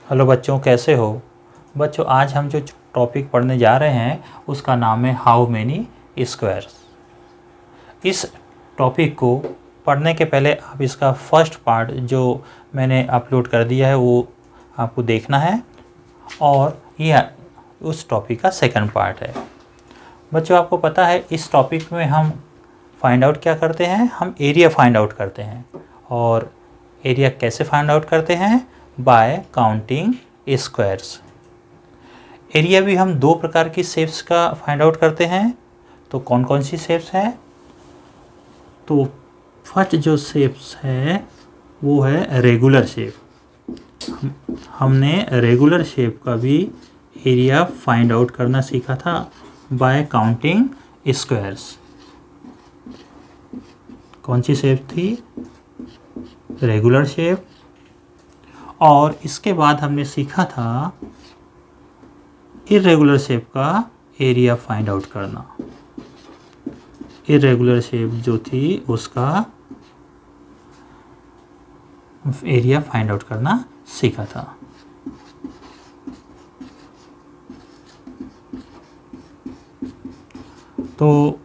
Hello बच्चों, कैसे हो। बच्चों, आज हम जो टॉपिक पढ़ने जा रहे हैं उसका नाम है हाउ मेनी स्क्वायर्स। इस टॉपिक को पढ़ने के पहले आप इसका फर्स्ट पार्ट जो मैंने अपलोड कर दिया है वो आपको देखना है, और यह उस टॉपिक का सेकंड पार्ट है। बच्चों, आपको पता है इस टॉपिक में हम फाइंड आउट क्या करते हैं, हम एरिया फाइंड आउट करते हैं। और एरिया कैसे फाइंड आउट करते हैं? Bye counting squares. एरिया भी हम दो प्रकार की शेप्स का फाइंड आउट करते हैं। तो कौन कौन सी शेप्स हैं? तो फर्स्ट जो शेप्स है वो है रेगुलर शेप। हमने रेगुलर शेप का भी एरिया फाइंड आउट करना सीखा था बाय काउंटिंग स्क्वायर्स। कौन सी शेप थी? Regular shape. और इसके बाद हमने सीखा था इर्रेगुलर शेप का एरिया फाइंड आउट करना। इर्रेगुलर शेप जो थी उसका एरिया फाइंड आउट करना सीखा था। तो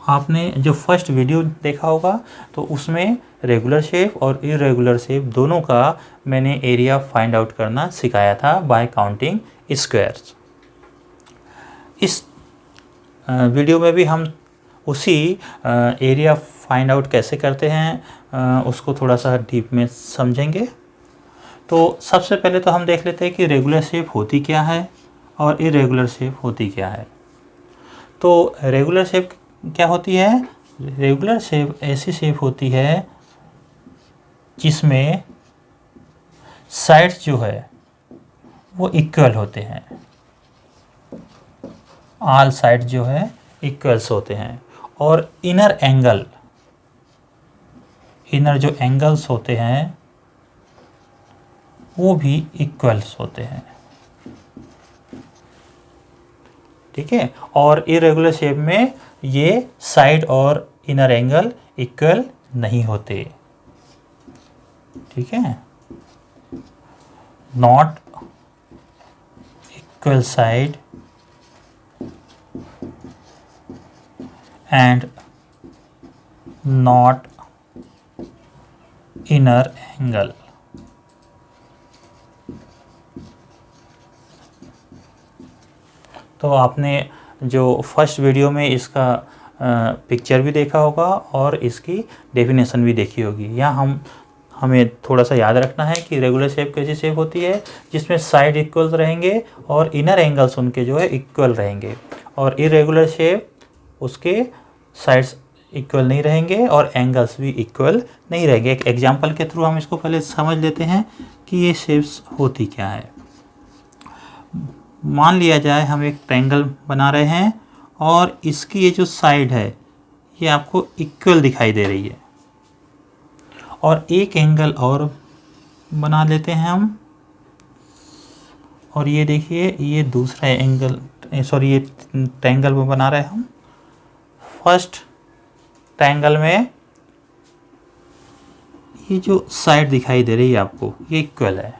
आपने जो फर्स्ट वीडियो देखा होगा तो उसमें रेगुलर शेप और इर्रेगुलर शेप दोनों का मैंने एरिया फाइंड आउट करना सिखाया था बाय काउंटिंग स्क्वायर्स। इस वीडियो में भी हम उसी एरिया फाइंड आउट कैसे करते हैं उसको थोड़ा सा डीप में समझेंगे। तो सबसे पहले तो हम देख लेते हैं कि रेगुलर शेप होती क्या है और इर्रेगुलर शेप होती क्या है। तो रेगुलर शेप क्या होती है? रेगुलर शेप ऐसी शेप होती है जिसमें साइड्स जो है वो इक्वल होते हैं। ऑल साइड जो है इक्वल्स होते हैं, और इनर जो एंगल्स होते हैं वो भी इक्वल्स होते हैं। ठीक है। और इर्रेगुलर शेप में ये साइड और इनर एंगल इक्वल नहीं होते। ठीक है। Not equal side and not inner angle. तो आपने जो फर्स्ट वीडियो में इसका पिक्चर भी देखा होगा और इसकी डेफिनेशन भी देखी होगी। यहाँ हमें थोड़ा सा याद रखना है कि रेगुलर शेप कैसी शेप होती है जिसमें साइड इक्वल रहेंगे और इनर एंगल्स उनके जो है इक्वल रहेंगे, और इर्रेगुलर शेप उसके साइड्स इक्वल नहीं रहेंगे और एंगल्स भी इक्वल नहीं रहेंगे। एक एग्जांपल के थ्रू हम इसको पहले समझ लेते हैं कि ये शेप्स होती क्या है। मान लिया जाए हम एक ट्रायंगल बना रहे हैं और इसकी ये जो साइड है ये आपको इक्वल दिखाई दे रही है, और एक एंगल और बना लेते हैं हम। और ये देखिए, ये दूसरा एंगल, सॉरी, ये ट्रायंगल में बना रहे हैं हम। फर्स्ट ट्रायंगल में ये जो साइड दिखाई दे रही है आपको ये इक्वल है,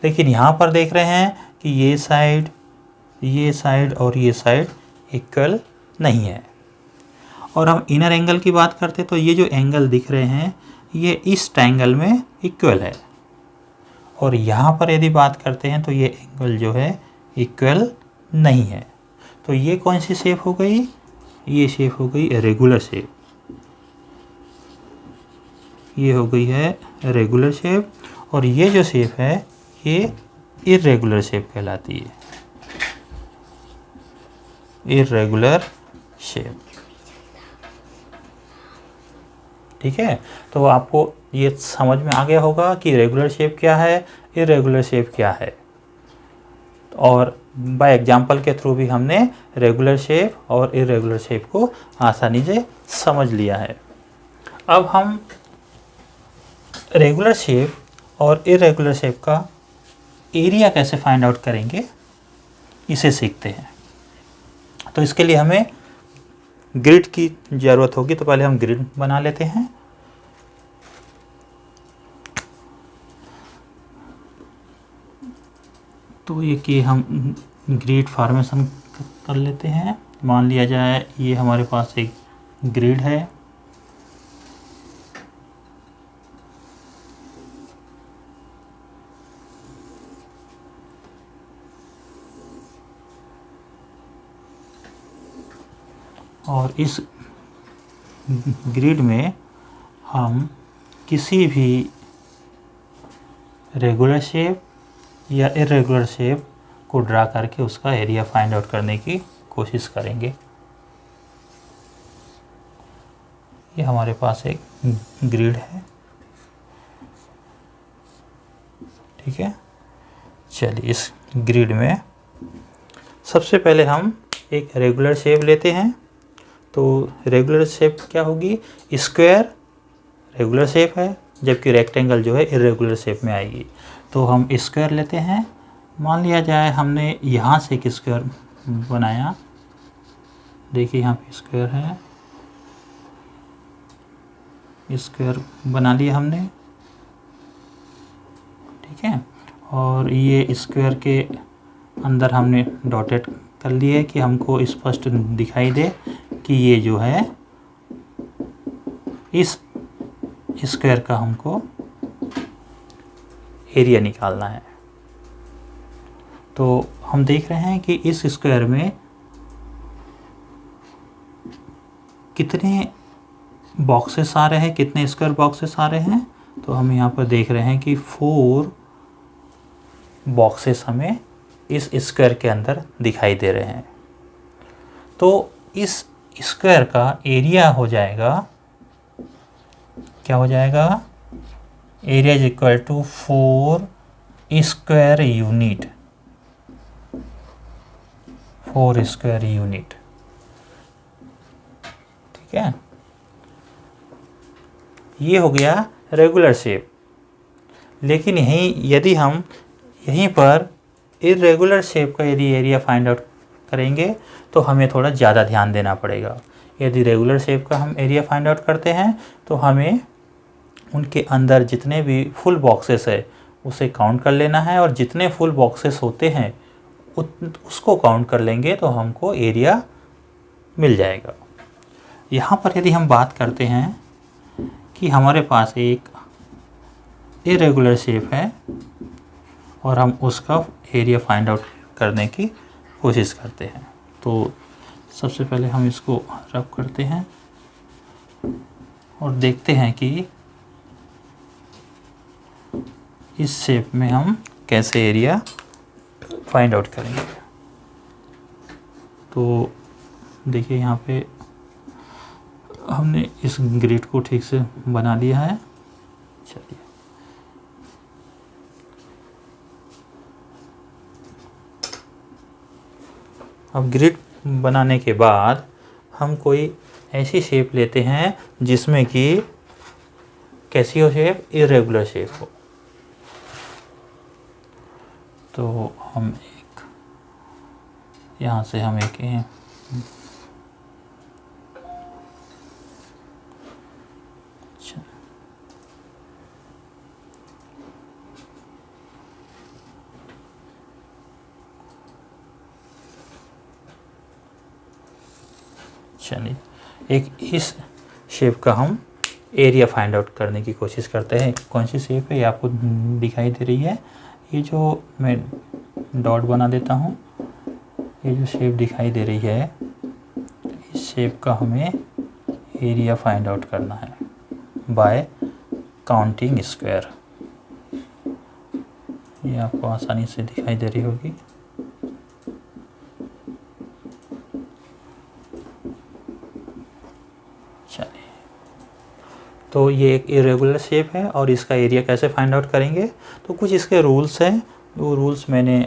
लेकिन यहाँ पर देख रहे हैं कि ये साइड और ये साइड इक्वल नहीं है। और हम इनर एंगल की बात करते तो ये जो एंगल दिख रहे हैं ये इस ट्रायंगल में इक्वल है, और यहाँ पर यदि बात करते हैं तो ये एंगल जो है इक्वल नहीं है। तो ये कौन सी शेप हो गई? ये शेप हो गई रेगुलर शेप। ये हो गई है रेगुलर शेप, और ये जो शेप है ये इर्रेगुलर शेप कहलाती है। Irregular shape. ठीक है। तो आपको ये समझ में आ गया होगा कि रेगुलर शेप क्या है, इर्रेगुलर शेप क्या है। और बाय एग्जांपल के थ्रू भी हमने रेगुलर शेप और इर्रेगुलर शेप को आसानी से समझ लिया है। अब हम रेगुलर शेप और इर्रेगुलर शेप का एरिया कैसे फाइंड आउट करेंगे इसे सीखते हैं। तो इसके लिए हमें ग्रिड की ज़रूरत होगी, तो पहले हम ग्रिड बना लेते हैं। तो ये कि हम ग्रिड फॉर्मेशन कर लेते हैं। मान लिया जाए ये हमारे पास एक ग्रिड है, और इस ग्रिड में हम किसी भी रेगुलर शेप या इरेगुलर शेप को ड्रा करके उसका एरिया फाइंड आउट करने की कोशिश करेंगे। ये हमारे पास एक ग्रिड है, ठीक है। चलिए इस ग्रिड में सबसे पहले हम एक रेगुलर शेप लेते हैं। तो रेगुलर शेप क्या होगी? स्क्वायर रेगुलर शेप है, जबकि रेक्टेंगल जो है इरेगुलर शेप में आएगी। तो हम स्क्वायर लेते हैं। मान लिया जाए हमने यहाँ से एक स्क्वायर बनाया, देखिए यहाँ पे स्क्वायर है, स्क्वायर बना लिया हमने, ठीक है। और ये स्क्वायर के अंदर हमने डॉटेड कर लिए कि हमको स्पष्ट दिखाई दे कि ये जो है इस स्क्वायर का हमको एरिया निकालना है। तो हम देख रहे हैं कि इस स्क्वायर में कितने बॉक्सेस आ रहे हैं, कितने स्क्वायर बॉक्सेस आ रहे हैं। तो हम यहाँ पर देख रहे हैं कि 4 बॉक्सेस हमें इस स्क्वायर के अंदर दिखाई दे रहे हैं। तो इस स्क्वायर का एरिया हो जाएगा, क्या हो जाएगा? Area is equal to 4 square unit, 4 square unit, ठीक है। ये हो गया रेगुलर शेप। लेकिन यदि हम यहीं पर इरेगुलर शेप का यदि एरिया फाइंड आउट करेंगे तो हमें थोड़ा ज़्यादा ध्यान देना पड़ेगा। यदि रेगुलर शेप का हम एरिया फाइंड आउट करते हैं तो हमें उनके अंदर जितने भी फुल बॉक्सेस है उसे काउंट कर लेना है, और जितने फुल बॉक्सेस होते हैं उसको काउंट कर लेंगे तो हमको एरिया मिल जाएगा। यहाँ पर यदि हम बात करते हैं कि हमारे पास एक इरेगुलर शेप है और हम उसका एरिया फाइंड आउट करने की कोशिश करते हैं, तो सबसे पहले हम इसको रब करते हैं और देखते हैं कि इस शेप में हम कैसे एरिया फाइंड आउट करेंगे। तो देखिए यहाँ पे हमने इस ग्रिड को ठीक से बना लिया है। चलिए अब ग्रिड बनाने के बाद हम कोई ऐसी शेप लेते हैं जिसमें कि कैसी हो शेप? इरेगुलर शेप हो। तो हम एक यहाँ से हम एक चलिए एक इस शेप का हम एरिया फाइंड आउट करने की कोशिश करते हैं। कौन सी शेप है ये आपको दिखाई दे रही है? ये जो मैं डॉट बना देता हूँ, ये जो शेप दिखाई दे रही है, इस शेप का हमें एरिया फाइंड आउट करना है बाय काउंटिंग स्क्वायर। ये आपको आसानी से दिखाई दे रही होगी। चलिए, तो ये एक इरेगुलर शेप है और इसका एरिया कैसे फाइंड आउट करेंगे? तो कुछ इसके रूल्स हैं। वो रूल्स मैंने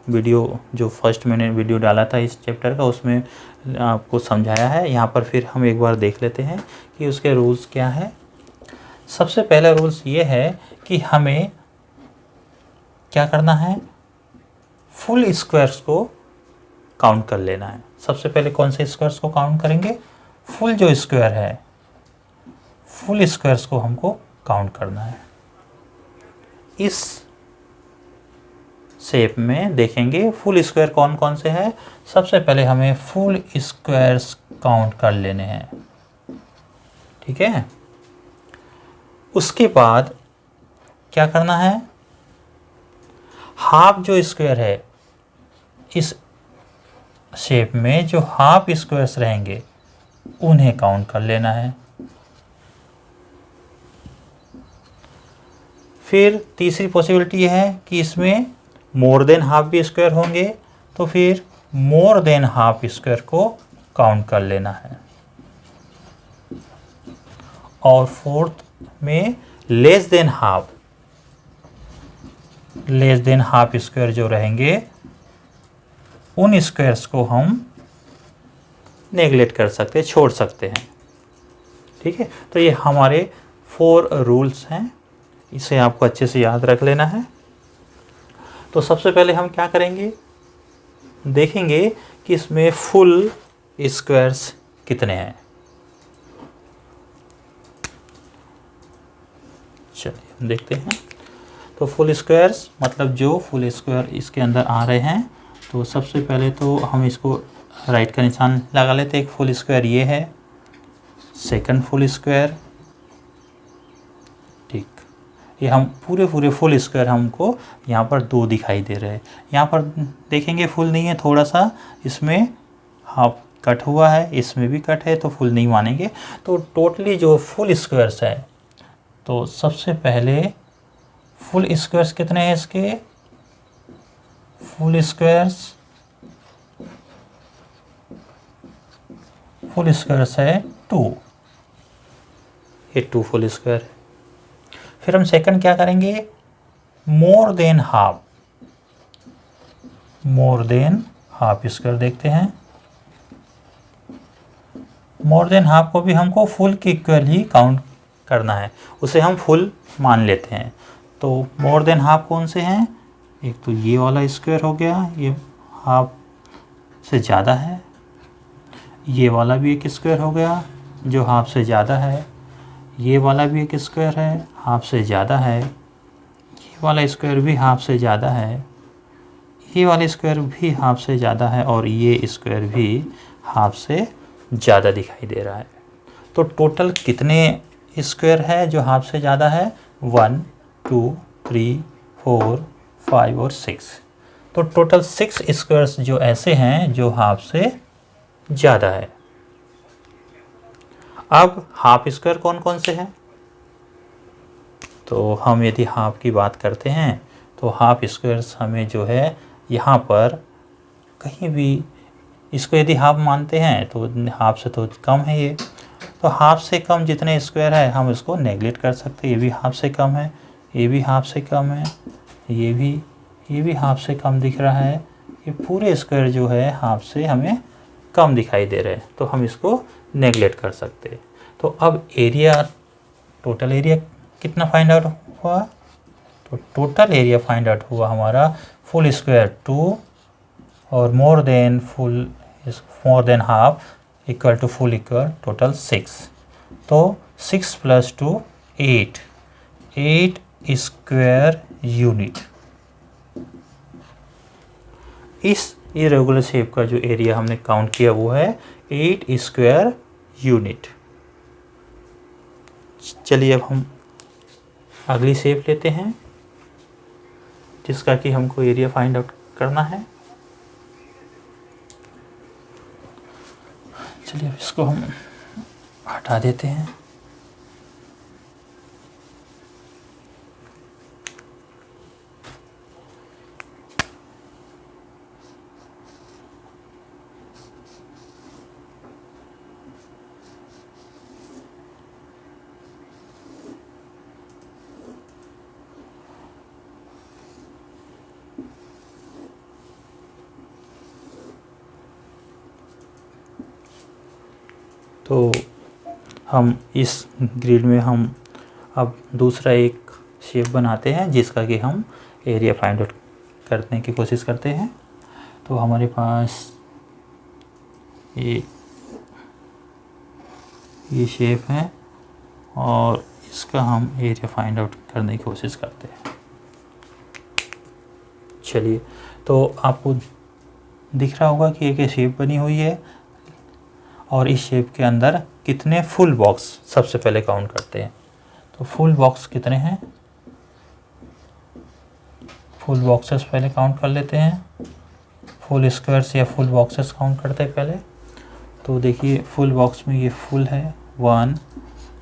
वीडियो जो फर्स्ट मैंने वीडियो डाला था इस चैप्टर का, उसमें आपको समझाया है। यहाँ पर फिर हम एक बार देख लेते हैं कि उसके रूल्स क्या है। सबसे पहला रूल्स ये है कि हमें क्या करना है? फुल स्क्वायर्स को काउंट कर लेना है। सबसे पहले कौन से स्क्वायर्स को काउंट करेंगे? फुल जो स्क्वायर है, फुल स्क्वायर्स को हमको काउंट करना है। इस शेप में देखेंगे फुल स्क्वायर कौन कौन से हैं। सबसे पहले हमें फुल स्क्वायर्स काउंट कर लेने हैं, ठीक है। उसके बाद क्या करना है, हाफ जो स्क्वायर है, इस शेप में जो हाफ स्क्वायर्स रहेंगे उन्हें काउंट कर लेना है। फिर तीसरी पॉसिबिलिटी है कि इसमें मोर देन हाफ भी स्क्वायर होंगे, तो फिर मोर देन हाफ स्क्वायर को काउंट कर लेना है। और फोर्थ में लेस देन हाफ स्क्वायर जो रहेंगे उन स्क्वायर्स को हम नेगलेक्ट कर सकते हैं, छोड़ सकते हैं, ठीक है। तो ये हमारे 4 रूल्स हैं, इसे आपको अच्छे से याद रख लेना है। तो सबसे पहले हम क्या करेंगे, देखेंगे कि इसमें फुल स्क्वायर्स कितने हैं। चलिए हम देखते हैं। तो फुल स्क्वायर्स मतलब जो फुल स्क्वायर इसके अंदर आ रहे हैं, तो सबसे पहले तो हम इसको राइट का निशान लगा लेते हैं। एक फुल स्क्वायर ये है, सेकंड फुल स्क्वायर, ठीक। ये हम पूरे फुल स्क्वायर हमको यहाँ पर 2 दिखाई दे रहे हैं। यहाँ पर देखेंगे फुल नहीं है, थोड़ा सा इसमें हाफ कट हुआ है, इसमें भी कट है, तो फुल नहीं मानेंगे। तो टोटली जो फुल स्क्वायर्स है, तो सबसे पहले फुल स्क्वायर्स कितने हैं इसके, फुल स्क्वायर्स है 2, ये 2 फुल स्क्वायर है। फिर हम सेकंड क्या करेंगे, मोर देन हाफ स्क्वायर देखते हैं। मोर देन हाफ को भी हमको फुल के इक्वल ही काउंट करना है, उसे हम फुल मान लेते हैं। तो मोर देन हाफ कौन से हैं, एक तो ये वाला स्क्वायर हो गया, ये हाफ से ज़्यादा है। ये वाला भी एक स्क्वायर हो गया जो हाफ से ज़्यादा है। ये वाला भी एक स्क्वायर है, हाफ से ज़्यादा है। ये वाला स्क्वायर भी हाफ से ज़्यादा है। ये वाला स्क्वायर भी हाफ से ज़्यादा है, और ये स्क्वायर भी हाफ से ज़्यादा दिखाई दे रहा है। तो टोटल कितने स्क्वायर है जो हाफ से ज़्यादा है, 1 2 3 4 5 और 6। तो टोटल 6 स्क्वायर्स जो ऐसे हैं जो हाफ से ज़्यादा है। अब हाफ स्क्वायर कौन कौन से हैं, तो हम यदि हाफ की बात करते हैं तो हाफ स्क्वायर्स हमें जो है यहाँ पर कहीं भी, इसको यदि हाफ मानते हैं तो हाफ से तो कम है ये, तो हाफ से कम जितने स्क्वायर है हम इसको नेगलेक्ट कर सकते हैं। ये भी हाफ से कम है, ये भी हाफ से कम है, ये भी हाफ से कम दिख रहा है। ये पूरे स्क्वायर जो है हाफ से हमें कम दिखाई दे रहे हैं, तो हम इसको नेगलेक्ट कर सकते हैं। तो अब एरिया, टोटल एरिया कितना फाइंड आउट हुआ, तो टोटल एरिया फाइंड आउट हुआ हमारा फुल स्क्वायर 2 और more than half equal to full equal total 6। तो 6 + 2 8 स्क्वायर यूनिट। इस इरेगुलर शेप का जो एरिया हमने काउंट किया वो है 8 स्क्वायर यूनिट। चलिए अब हम अगली शेप लेते हैं जिसका कि हमको एरिया फाइंड आउट करना है। चलिए अब इसको हम हटा देते हैं। तो हम इस ग्रिड में हम अब दूसरा एक शेप बनाते हैं जिसका कि हम एरिया फाइंड आउट करने की कोशिश करते हैं। तो हमारे पास ये शेप है और इसका हम एरिया फाइंड आउट करने की कोशिश करते हैं। चलिए, तो आपको दिख रहा होगा कि एक शेप बनी हुई है और इस शेप के अंदर कितने फुल बॉक्स सबसे पहले काउंट करते हैं। तो फुल बॉक्स कितने हैं, फुल बॉक्सेस पहले काउंट कर लेते हैं। फुल स्क्वायर्स या फुल बॉक्सेस काउंट करते हैं पहले। तो देखिए फुल बॉक्स में ये फुल है 1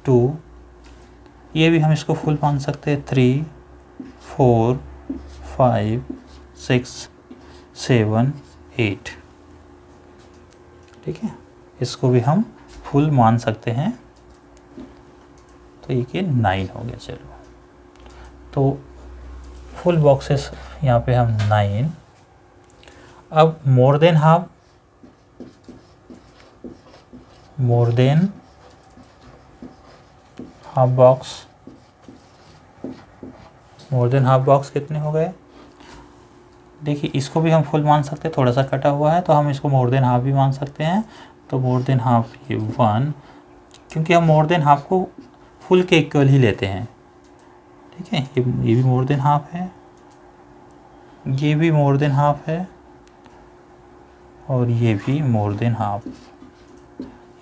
2, ये भी हम इसको फुल मान सकते हैं 3 4 5 6 7 8, ठीक है, इसको भी हम फुल मान सकते हैं। तो ये 9 हो गया। चलो, तो फुल बॉक्सेस यहाँ पे हम 9। अब मोर देन हाफ, मोर देन हाफ बॉक्स, मोर देन हाफ बॉक्स कितने हो गए। देखिए इसको भी हम फुल मान सकते हैं, थोड़ा सा कटा हुआ है तो हम इसको मोर देन हाफ भी मान सकते हैं। तो मोर देन हाफ ये 1, क्योंकि हम मोर देन हाफ को फुल के इक्वल ही लेते हैं, ठीक है। ये भी मोर देन हाफ है, ये भी मोर देन हाफ है और ये भी मोर देन हाफ।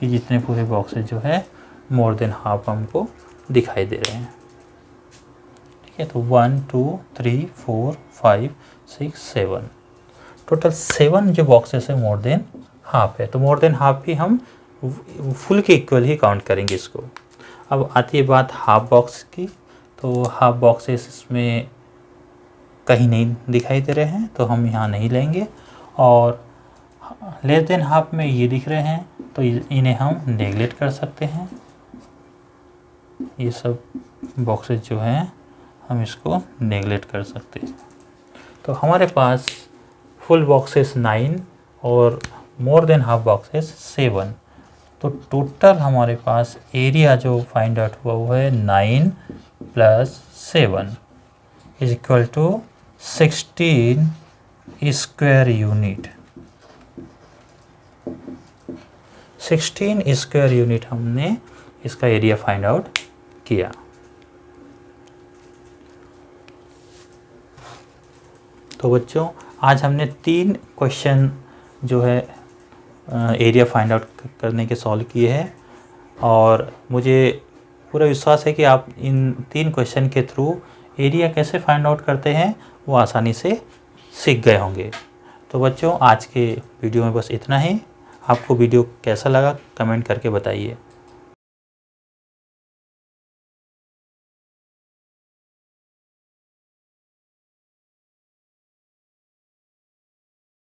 ये जितने पूरे बॉक्सेस जो है मोर देन हाफ हमको दिखाई दे रहे हैं, ठीक है। तो 1 2 3 4 5 6 7, टोटल 7 जो बॉक्सेस है मोर देन हाफ है। तो मोर देन हाफ भी हम फुल के इक्वल ही काउंट करेंगे इसको। अब आती है बात हाफ बॉक्स की। तो हाफ बॉक्सेस इसमें कहीं नहीं दिखाई दे रहे हैं तो हम यहाँ नहीं लेंगे, और लेस देन हाफ में ये दिख रहे हैं तो इन्हें हम नेगलेक्ट कर सकते हैं। ये सब बॉक्सेस जो हैं हम इसको नेगलेक्ट कर सकते हैं। तो हमारे पास फुल बॉक्सेस 9 और मोर देन हाफ बॉक्सेस 7। तो टोटल हमारे पास एरिया जो फाइंड आउट हुआ वो है 9 + 7 is equal to 16 square unit. 16 square unit हमने इसका एरिया फाइंड आउट किया। तो बच्चों आज हमने 3 क्वेश्चन जो है एरिया फाइंड आउट करने के सॉल्व किए हैं, और मुझे पूरा विश्वास है कि आप इन 3 क्वेश्चन के थ्रू एरिया कैसे फाइंड आउट करते हैं वो आसानी से सीख गए होंगे। तो बच्चों आज के वीडियो में बस इतना ही। आपको वीडियो कैसा लगा कमेंट करके बताइए।